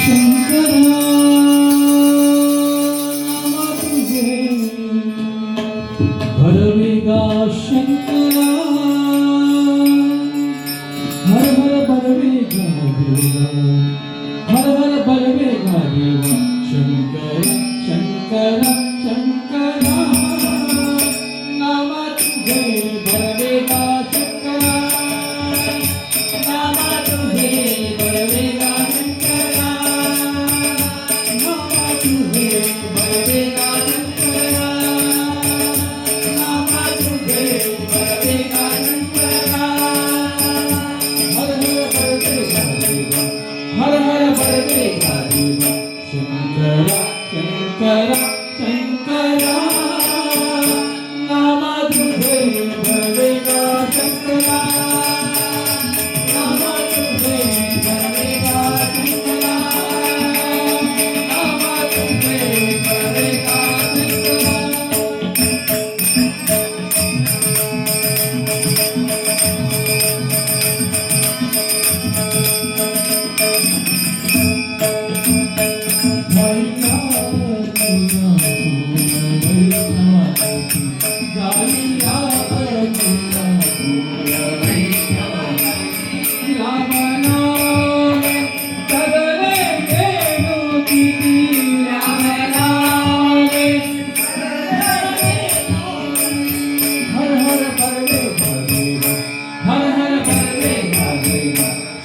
शंकरा नाम तुझे भरवेगा शंकरा हर हर भरवेगा देवा हर हर भरवेगा देवा शंकरा शंकरा शंकरा नाम तुझे भरवेगा शंकरा नाम तुझे भरवेगा शंकरा नाम तुझे भरवेगा शंकरा नाम तुझे भरवेगा शंकरा हर हर भरवेगा देवा शंकरा शंकरा शंकरा नाम तुझे भरवेगा शंकरा नाम तुझे भरवेगा शंकरा नाम तुझे भरवेगा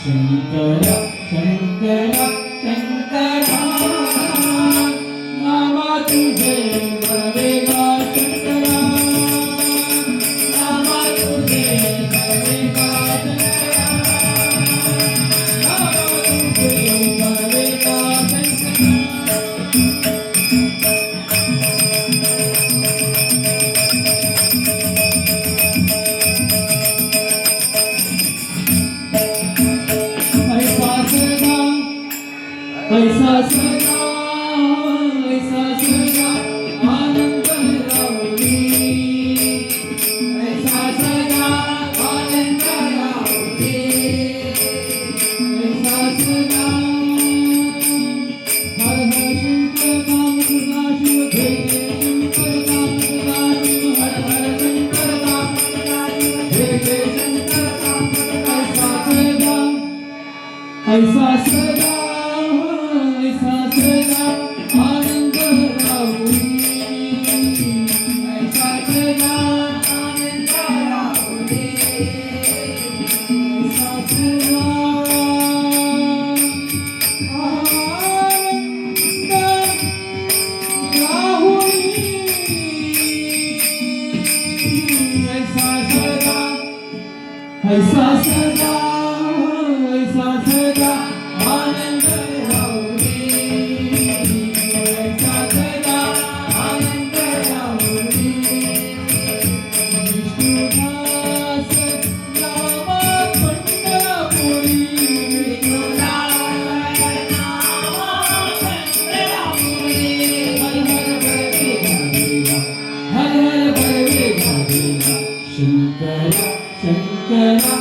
शंकरा शंकरा शंकरा शंकरा नाम तुझे भरवेगा शंकरा नाम तुझे भरवेगा शंकरा नाम तुझे भरवेगा शंकरा ऐसा सदा आनंद राहुली ऐसा सदा आनंद राहुली ऐसा सदा हर हर शंकर नाम सदा शिव जय शंकर नाम सदा शिव हर हर शंकर नाम सदा शिव जय जय शंकर नाम ऐसा सदा ऐसा सदा ऐसा सदा आनंद राहुली ऐसा सदा आनंद राहुली ऐसा सदा आनंद राहुली ऐसा सदा ऐसा सदा ऐसा सदा आनंद शंकरा शंकरा